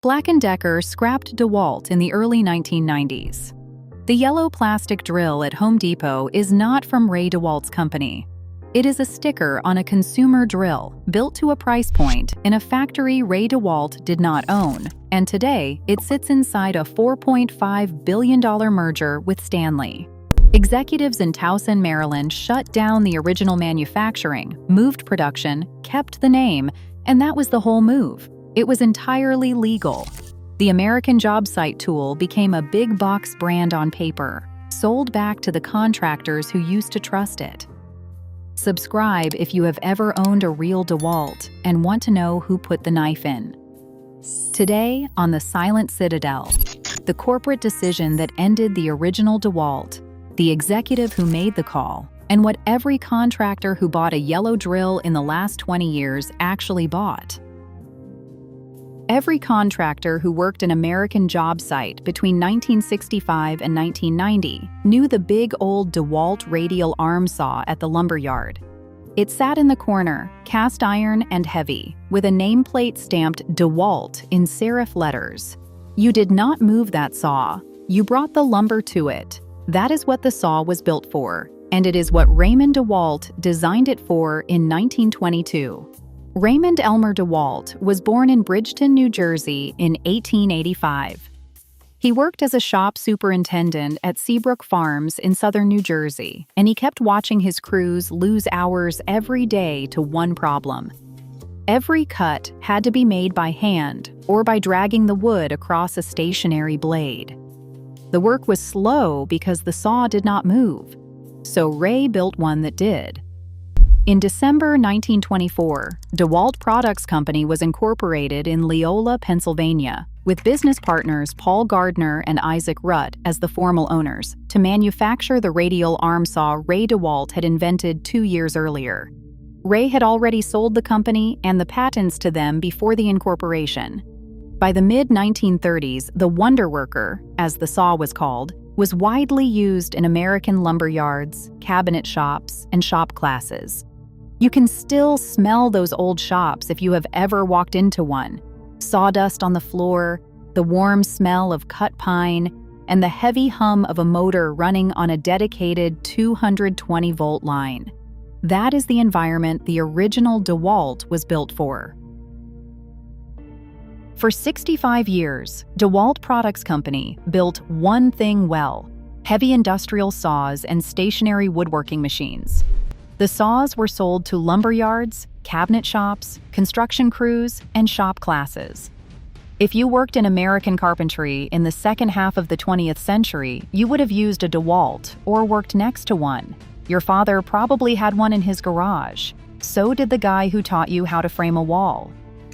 Black & Decker scrapped DeWalt in the early 1990s. The yellow plastic drill at Home Depot is not from Ray DeWalt's company. It is a sticker on a consumer drill built to a price point in a factory Ray DeWalt did not own, and today it sits inside a $4.5 billion merger with Stanley. Executives in Towson, Maryland shut down the original manufacturing, moved production, kept the name, and that was the whole move. It was entirely legal. The American job site tool became a big box brand on paper, sold back to the contractors who used to trust it. Subscribe if you have ever owned a real DeWalt and want to know who put the knife in. Today on the Silent Citadel, the corporate decision that ended the original DeWalt, the executive who made the call, and what every contractor who bought a yellow drill in the last 20 years actually bought. Every contractor who worked an American job site between 1965 and 1990 knew the big old DeWalt radial arm saw at the lumber yard. It sat in the corner, cast iron and heavy, with a nameplate stamped DeWalt in serif letters. You did not move that saw, you brought the lumber to it. That is what the saw was built for, and it is what Raymond DeWalt designed it for in 1922. Raymond Elmer DeWalt was born in Bridgeton, New Jersey in 1885. He worked as a shop superintendent at Seabrook Farms in southern New Jersey, and he kept watching his crews lose hours every day to one problem. Every cut had to be made by hand or by dragging the wood across a stationary blade. The work was slow because the saw did not move, so Ray built one that did. In December 1924, DeWalt Products Company was incorporated in Leola, Pennsylvania, with business partners Paul Gardner and Isaac Rutt as the formal owners, to manufacture the radial arm saw Ray DeWalt had invented 2 years earlier. Ray had already sold the company and the patents to them before the incorporation. By the mid-1930s, the Wonder Worker, as the saw was called, was widely used in American lumber yards, cabinet shops, and shop classes. You can still smell those old shops if you have ever walked into one. Sawdust on the floor, the warm smell of cut pine, and the heavy hum of a motor running on a dedicated 220-volt line. That is the environment the original DeWalt was built for. For 65 years, DeWalt Products Company built one thing well: heavy industrial saws and stationary woodworking machines. The saws were sold to lumber yards, cabinet shops, construction crews, and shop classes. If you worked in American carpentry in the second half of the 20th century, you would have used a DeWalt or worked next to one. Your father probably had one in his garage. So did the guy who taught you how to frame a wall.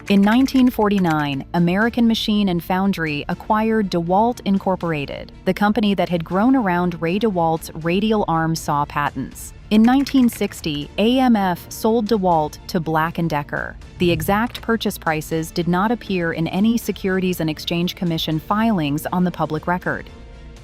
In 1949, American Machine and Foundry acquired DeWalt Incorporated, the company that had grown around Ray DeWalt's radial arm saw patents. In 1960, AMF sold DeWalt to Black & Decker. The exact purchase prices did not appear in any Securities and Exchange Commission filings on the public record.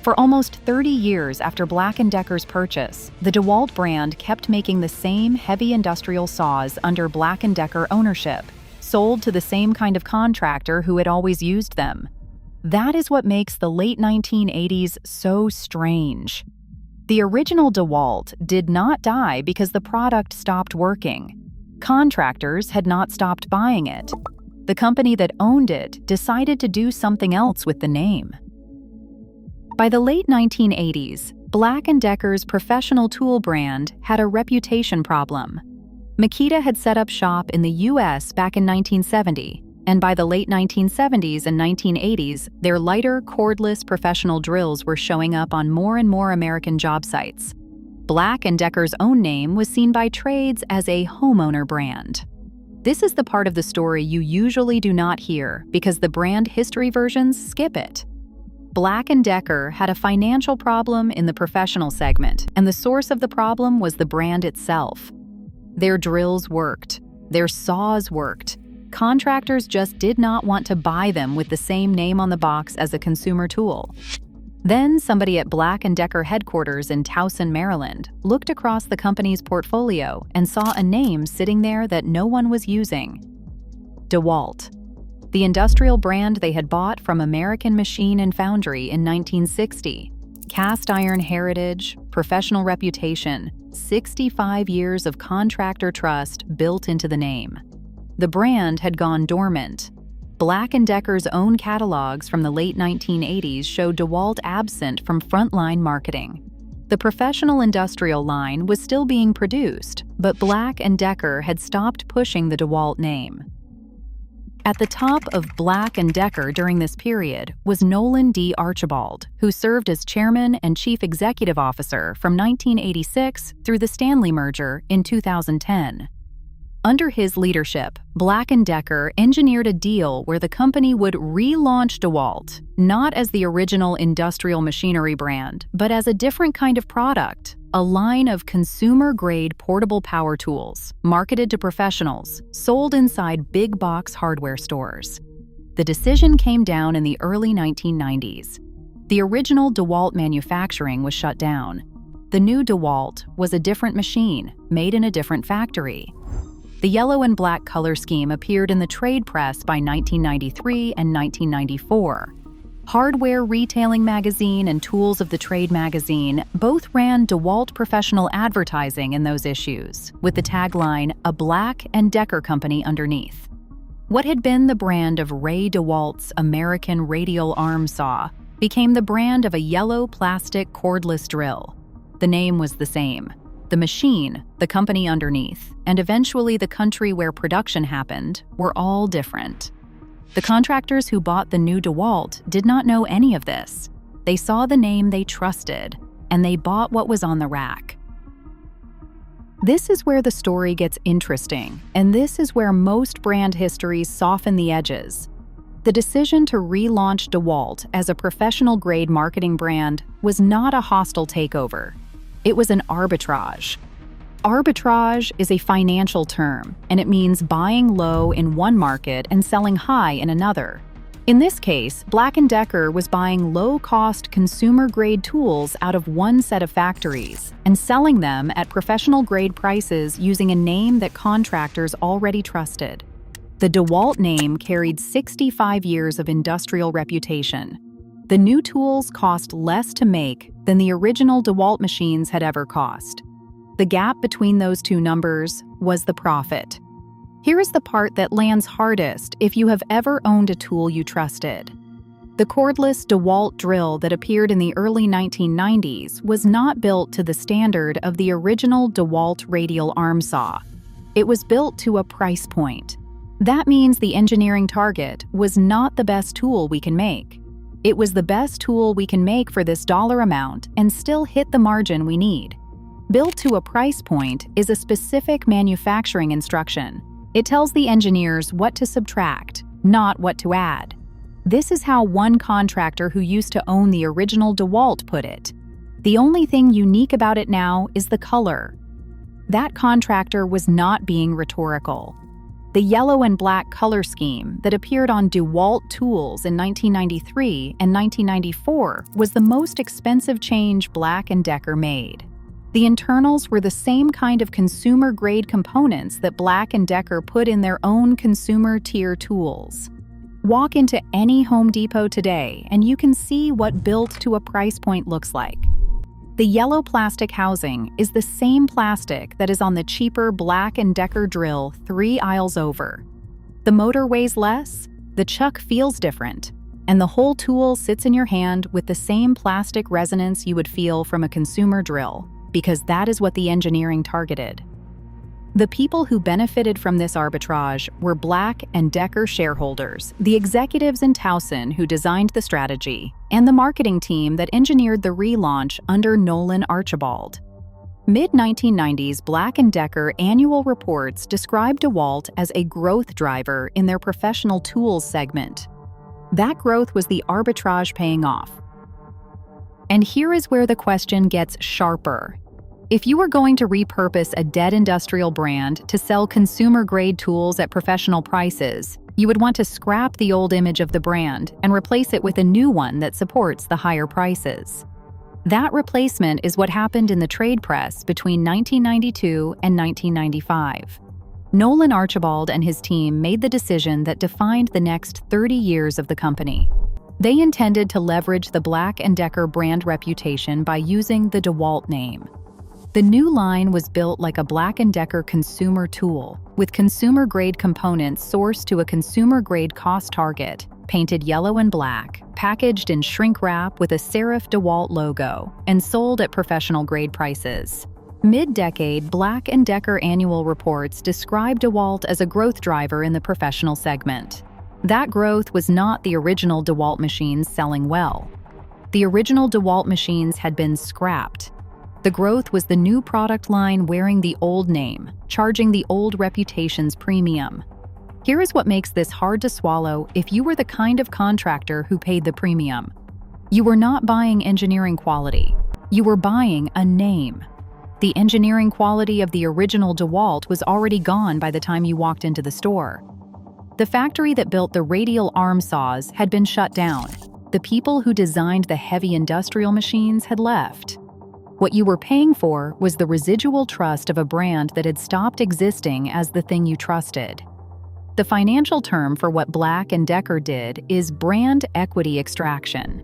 For almost 30 years after Black & Decker's purchase, the DeWalt brand kept making the same heavy industrial saws under Black & Decker ownership, sold to the same kind of contractor who had always used them. That is what makes the late 1980s so strange. The original DeWalt did not die because the product stopped working. Contractors had not stopped buying it. The company that owned it decided to do something else with the name. By the late 1980s, Black & Decker's professional tool brand had a reputation problem. Makita had set up shop in the U.S. back in 1970, and by the late 1970s and 1980s, their lighter, cordless professional drills were showing up on more and more American job sites. Black & Decker's own name was seen by trades as a homeowner brand. This is the part of the story you usually do not hear because the brand history versions skip it. Black & Decker had a financial problem in the professional segment, and the source of the problem was the brand itself. Their drills worked. Their saws worked. Contractors just did not want to buy them with the same name on the box as a consumer tool. Then somebody at Black & Decker headquarters in Towson, Maryland, looked across the company's portfolio and saw a name sitting there that no one was using: DeWalt. the industrial brand they had bought from American Machine and Foundry in 1960. Cast iron heritage, professional reputation, 65 years of contractor trust built into the name. The brand had gone dormant. Black & Decker's own catalogs from the late 1980s showed DeWalt absent from frontline marketing. The professional industrial line was still being produced, but Black & Decker had stopped pushing the DeWalt name. At the top of Black & Decker during this period was Nolan Archibald, who served as chairman and chief executive officer from 1986 through the Stanley merger in 2010. Under his leadership, Black & Decker engineered a deal where the company would relaunch DeWalt, not as the original industrial machinery brand, but as a different kind of product, a line of consumer-grade portable power tools, marketed to professionals, sold inside big-box hardware stores. The decision came down in the early 1990s. The original DeWalt manufacturing was shut down. The new DeWalt was a different machine, made in a different factory. The yellow and black color scheme appeared in the trade press by 1993 and 1994. Hardware Retailing Magazine and Tools of the Trade magazine both ran DeWalt professional advertising in those issues, with the tagline, "A Black & Decker Company" underneath. What had been the brand of Ray DeWalt's American radial arm saw became the brand of a yellow plastic cordless drill. The name was the same. The machine, the company underneath, and eventually the country where production happened were all different. The contractors who bought the new DeWalt did not know any of this. They saw the name they trusted, and they bought what was on the rack. This is where the story gets interesting, and this is where most brand histories soften the edges. The decision to relaunch DeWalt as a professional-grade marketing brand was not a hostile takeover. It was an arbitrage. Arbitrage is a financial term, and it means buying low in one market and selling high in another. In this case, Black & Decker was buying low-cost consumer-grade tools out of one set of factories and selling them at professional-grade prices using a name that contractors already trusted. The DeWalt name carried 65 years of industrial reputation. The new tools cost less to make than the original DeWalt machines had ever cost. The gap between those two numbers was the profit. Here is the part that lands hardest if you have ever owned a tool you trusted. The cordless DeWalt drill that appeared in the early 1990s was not built to the standard of the original DeWalt radial arm saw. It was built to a price point. That means the engineering target was not the best tool we can make. It was the best tool we can make for this dollar amount and still hit the margin we need. Built to a price point is a specific manufacturing instruction. It tells the engineers what to subtract, not what to add. This is how one contractor who used to own the original DeWalt put it. The only thing unique about it now is the color. That contractor was not being rhetorical. The yellow and black color scheme that appeared on DeWalt tools in 1993 and 1994 was the most expensive change Black & Decker made. The internals were the same kind of consumer-grade components that Black & Decker put in their own consumer-tier tools. Walk into any Home Depot today and you can see what built to a price point looks like. The yellow plastic housing is the same plastic that is on the cheaper Black & Decker drill 3 aisles over. The motor weighs less, the chuck feels different, and the whole tool sits in your hand with the same plastic resonance you would feel from a consumer drill, because that is what the engineering targeted. The people who benefited from this arbitrage were Black & Decker shareholders, the executives in Towson who designed the strategy, and the marketing team that engineered the relaunch under Nolan Archibald. Mid-1990s Black & Decker annual reports described DeWalt as a growth driver in their professional tools segment. That growth was the arbitrage paying off. And here is where the question gets sharper. If you were going to repurpose a dead industrial brand to sell consumer-grade tools at professional prices, you would want to scrap the old image of the brand and replace it with a new one that supports the higher prices. That replacement is what happened in the trade press between 1992 and 1995. Nolan Archibald and his team made the decision that defined the next 30 years of the company. They intended to leverage the Black & Decker brand reputation by using the DeWalt name. The new line was built like a Black & Decker consumer tool, with consumer-grade components sourced to a consumer-grade cost target, painted yellow and black, packaged in shrink wrap with a serif DeWalt logo, and sold at professional-grade prices. Mid-decade, Black & Decker annual reports describe DeWalt as a growth driver in the professional segment. That growth was not the original DeWalt machines selling well. The original DeWalt machines had been scrapped. The growth was the new product line wearing the old name, charging the old reputation's premium. Here is what makes this hard to swallow if you were the kind of contractor who paid the premium. You were not buying engineering quality. You were buying a name. The engineering quality of the original DeWalt was already gone by the time you walked into the store. The factory that built the radial arm saws had been shut down. The people who designed the heavy industrial machines had left. What you were paying for was the residual trust of a brand that had stopped existing as the thing you trusted. The financial term for what Black & Decker did is brand equity extraction.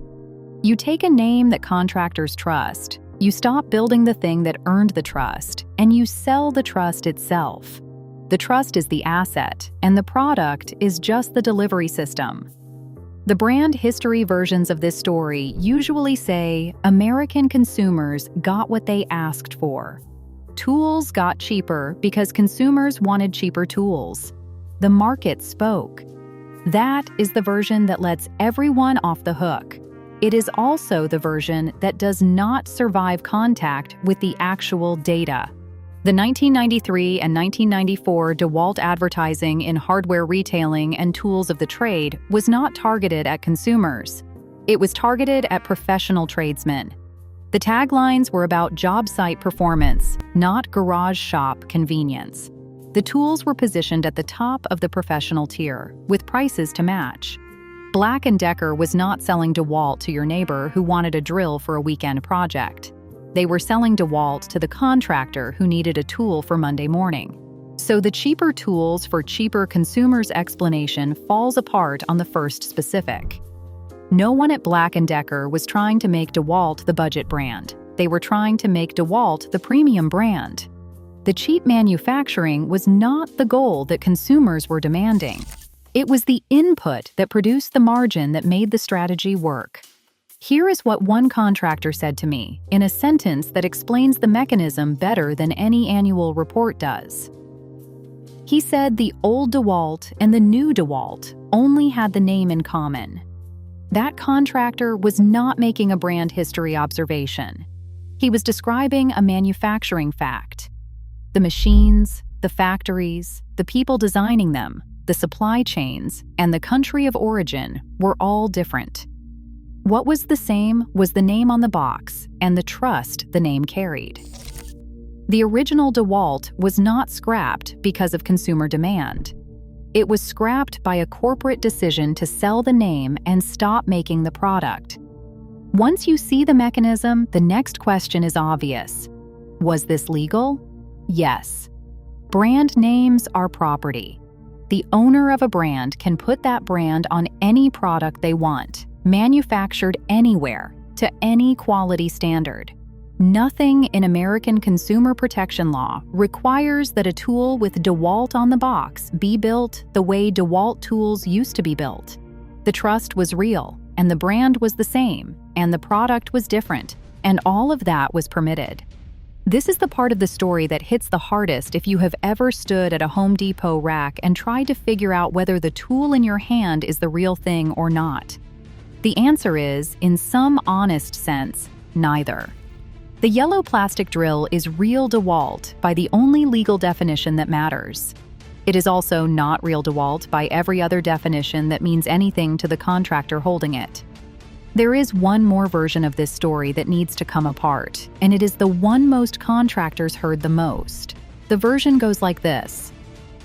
You take a name that contractors trust, you stop building the thing that earned the trust, and you sell the trust itself. The trust is the asset, and the product is just the delivery system. The brand history versions of this story usually say American consumers got what they asked for. Tools got cheaper because consumers wanted cheaper tools. The market spoke. That is the version that lets everyone off the hook. It is also the version that does not survive contact with the actual data. The 1993 and 1994 DeWalt advertising in hardware retailing and tools of the trade was not targeted at consumers. It was targeted at professional tradesmen. The taglines were about job site performance, not garage shop convenience. The tools were positioned at the top of the professional tier, with prices to match. Black & Decker was not selling DeWalt to your neighbor who wanted a drill for a weekend project. They were selling DeWalt to the contractor who needed a tool for Monday morning. So the cheaper tools for cheaper consumers explanation falls apart on the first specific. No one at Black & Decker was trying to make DeWalt the budget brand. They were trying to make DeWalt the premium brand. The cheap manufacturing was not the goal that consumers were demanding. It was the input that produced the margin that made the strategy work. Here is what one contractor said to me, in a sentence that explains the mechanism better than any annual report does. He said the old DeWalt and the new DeWalt only had the name in common. That contractor was not making a brand history observation. He was describing a manufacturing fact. The machines, the factories, the people designing them, the supply chains, and the country of origin were all different. What was the same was the name on the box and the trust the name carried. The original DeWalt was not scrapped because of consumer demand. It was scrapped by a corporate decision to sell the name and stop making the product. Once you see the mechanism, the next question is obvious. Was this legal? Yes. Brand names are property. The owner of a brand can put that brand on any product they want, manufactured anywhere, to any quality standard. Nothing in American consumer protection law requires that a tool with DeWalt on the box be built the way DeWalt tools used to be built. The trust was real, and the brand was the same, and the product was different, and all of that was permitted. This is the part of the story that hits the hardest if you have ever stood at a Home Depot rack and tried to figure out whether the tool in your hand is the real thing or not. The answer is, in some honest sense, neither. The yellow plastic drill is real DeWalt by the only legal definition that matters. It is also not real DeWalt by every other definition that means anything to the contractor holding it. There is one more version of this story that needs to come apart, and it is the one most contractors heard the most. The version goes like this.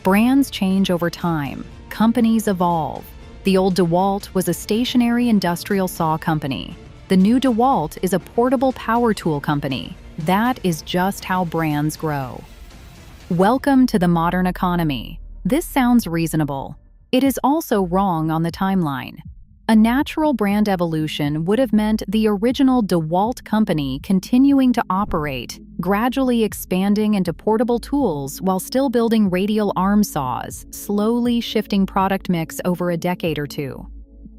Brands change over time. Companies evolve. The old DeWalt was a stationary industrial saw company. The new DeWalt is a portable power tool company. That is just how brands grow. Welcome to the modern economy. This sounds reasonable. It is also wrong on the timeline. A natural brand evolution would have meant the original DeWalt company continuing to operate, gradually expanding into portable tools while still building radial arm saws, slowly shifting product mix over a decade or two.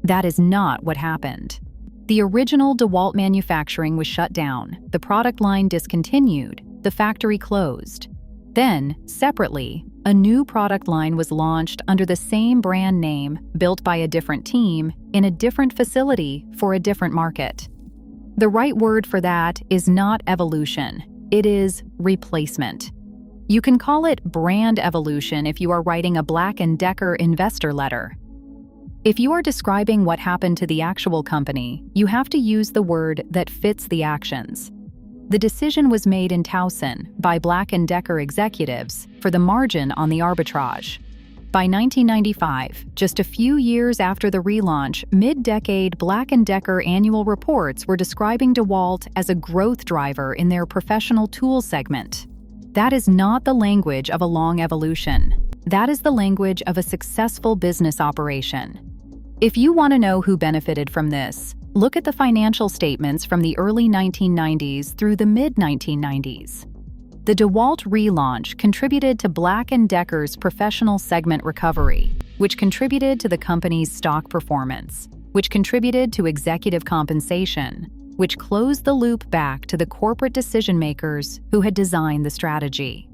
That is not what happened. The original DeWalt manufacturing was shut down, the product line discontinued, the factory closed. Then, separately, a new product line was launched under the same brand name, built by a different team, in a different facility for a different market. The right word for that is not evolution, it is replacement. You can call it brand evolution if you are writing a Black & Decker investor letter. If you are describing what happened to the actual company, you have to use the word that fits the actions. The decision was made in Towson by Black & Decker executives for the margin on the arbitrage. By 1995, just a few years after the relaunch, mid-decade Black & Decker annual reports were describing DeWalt as a growth driver in their professional tool segment. That is not the language of a long evolution. That is the language of a successful business operation. If you want to know who benefited from this, look at the financial statements from the early 1990s through the mid-1990s. The DeWalt relaunch contributed to Black & Decker's professional segment recovery, which contributed to the company's stock performance, which contributed to executive compensation, which closed the loop back to the corporate decision-makers who had designed the strategy.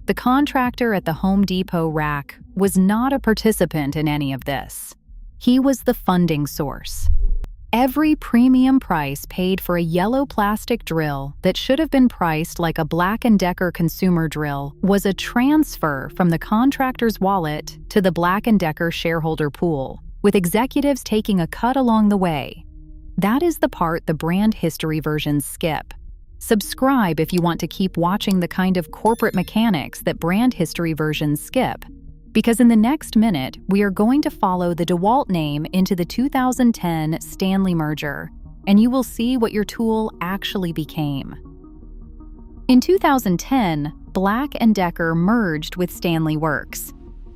The contractor at the Home Depot rack was not a participant in any of this. He was the funding source. Every premium price paid for a yellow plastic drill that should have been priced like a Black & Decker consumer drill was a transfer from the contractor's wallet to the Black & Decker shareholder pool, with executives taking a cut along the way. That is the part the brand history versions skip. Subscribe if you want to keep watching the kind of corporate mechanics that brand history versions skip, because in the next minute, we are going to follow the DeWalt name into the 2010 Stanley merger, and you will see what your tool actually became. In 2010, Black & Decker merged with Stanley Works.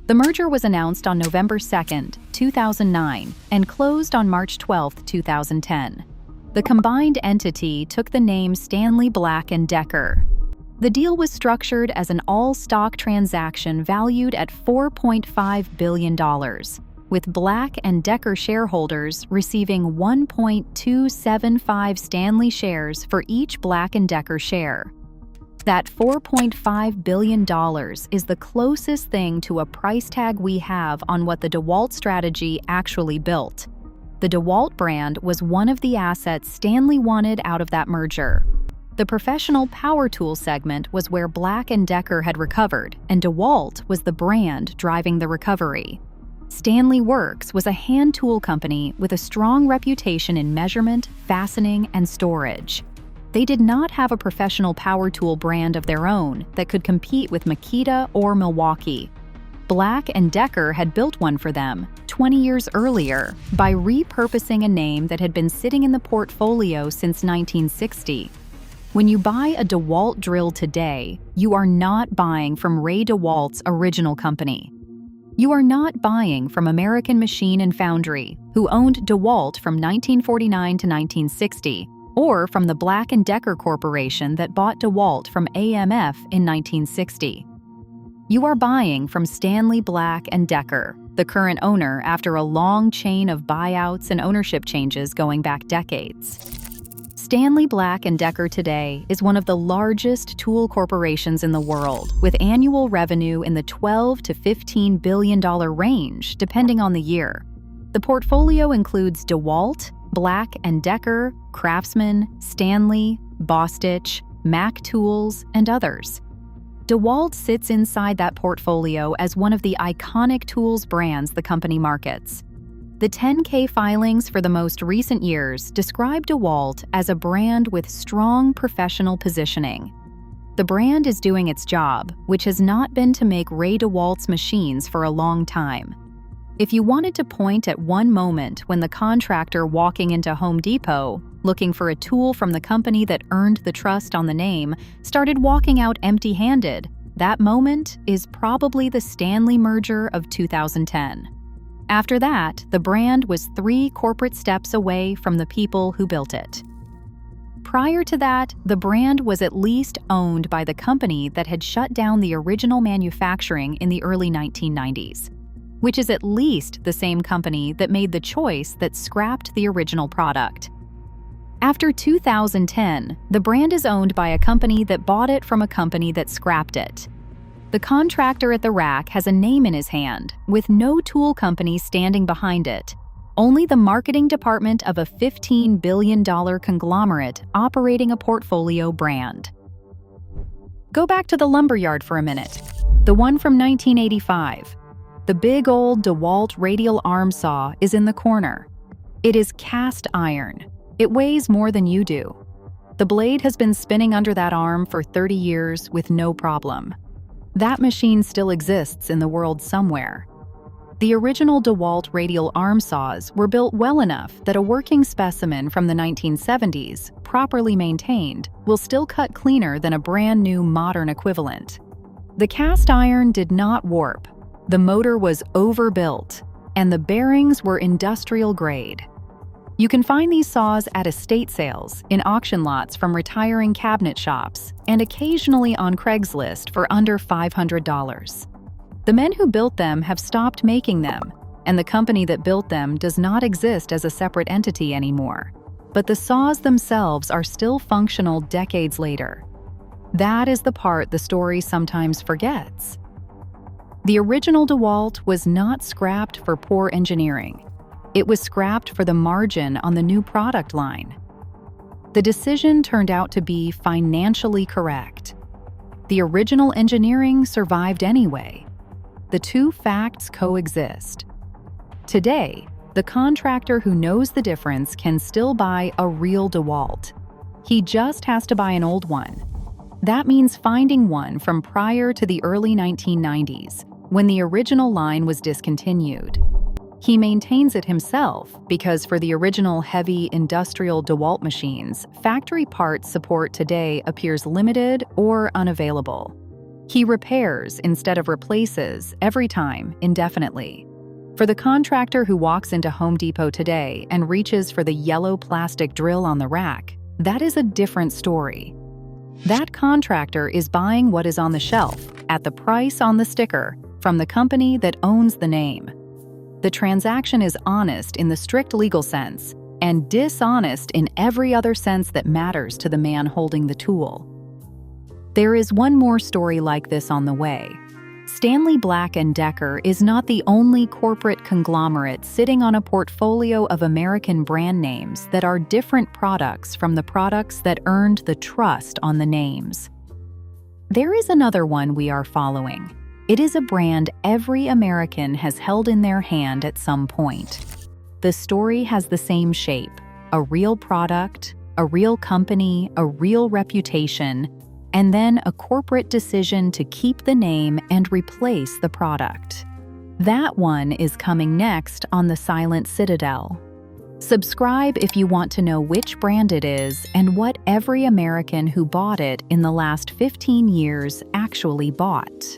The merger was announced on November 2, 2009, and closed on March 12, 2010. The combined entity took the name Stanley Black & Decker. The deal was structured as an all-stock transaction valued at $4.5 billion, with Black & Decker shareholders receiving 1.275 Stanley shares for each Black & Decker share. That $4.5 billion is the closest thing to a price tag we have on what the DeWalt strategy actually built. The DeWalt brand was one of the assets Stanley wanted out of that merger. The professional power tool segment was where Black & Decker had recovered, and DeWalt was the brand driving the recovery. Stanley Works was a hand tool company with a strong reputation in measurement, fastening, and storage. They did not have a professional power tool brand of their own that could compete with Makita or Milwaukee. Black & Decker had built one for them 20 years earlier by repurposing a name that had been sitting in the portfolio since 1960. When you buy a DeWalt drill today, you are not buying from Ray DeWalt's original company. You are not buying from American Machine and Foundry, who owned DeWalt from 1949 to 1960, or from the Black & Decker Corporation that bought DeWalt from AMF in 1960. You are buying from Stanley Black & Decker, the current owner after a long chain of buyouts and ownership changes going back decades. Stanley Black & Decker today is one of the largest tool corporations in the world, with annual revenue in the $12 to $15 billion range, depending on the year. The portfolio includes DeWalt, Black & Decker, Craftsman, Stanley, Bostitch, Mac Tools, and others. DeWalt sits inside that portfolio as one of the iconic tools brands the company markets. The 10-K filings for the most recent years describe DeWalt as a brand with strong professional positioning. The brand is doing its job, which has not been to make Ray DeWalt's machines for a long time. If you wanted to point at one moment when the contractor walking into Home Depot, looking for a tool from the company that earned the trust on the name, started walking out empty-handed, That moment is probably the Stanley merger of 2010. After that, the brand was 3 corporate steps away from the people who built it. Prior to that, the brand was at least owned by the company that had shut down the original manufacturing in the early 1990s, which is at least the same company that made the choice that scrapped the original product. After 2010, the brand is owned by a company that bought it from a company that scrapped it. The contractor at the rack has a name in his hand, with no tool company standing behind it, only the marketing department of a $15 billion conglomerate operating a portfolio brand. Go back to the lumberyard for a minute, the one from 1985. The big old DeWalt radial arm saw is in the corner. It is cast iron. It weighs more than you do. The blade has been spinning under that arm for 30 years with no problem. That machine still exists in the world somewhere. The original DeWalt radial arm saws were built well enough that a working specimen from the 1970s, properly maintained, will still cut cleaner than a brand new modern equivalent. The cast iron did not warp, the motor was overbuilt, and the bearings were industrial grade. You can find these saws at estate sales, in auction lots from retiring cabinet shops, and occasionally on Craigslist for under $500. The men who built them have stopped making them, and the company that built them does not exist as a separate entity anymore. But the saws themselves are still functional decades later. That is the part the story sometimes forgets. The original DeWalt was not scrapped for poor engineering. It was scrapped for the margin on the new product line. The decision turned out to be financially correct. The original engineering survived anyway. The two facts coexist. Today, the contractor who knows the difference can still buy a real DeWalt. He just has to buy an old one. That means finding one from prior to the early 1990s, when the original line was discontinued. He maintains it himself because for the original heavy industrial DeWalt machines, factory parts support today appears limited or unavailable. He repairs instead of replaces every time indefinitely. For the contractor who walks into Home Depot today and reaches for the yellow plastic drill on the rack, that is a different story. That contractor is buying what is on the shelf at the price on the sticker from the company that owns the name. The transaction is honest in the strict legal sense and dishonest in every other sense that matters to the man holding the tool. There is one more story like this on the way. Stanley Black & Decker is not the only corporate conglomerate sitting on a portfolio of American brand names that are different products from the products that earned the trust on the names. There is another one we are following. It is a brand every American has held in their hand at some point. The story has the same shape: a real product, a real company, a real reputation, and then a corporate decision to keep the name and replace the product. That one is coming next on the Silent Citadel. Subscribe if you want to know which brand it is and what every American who bought it in the last 15 years actually bought.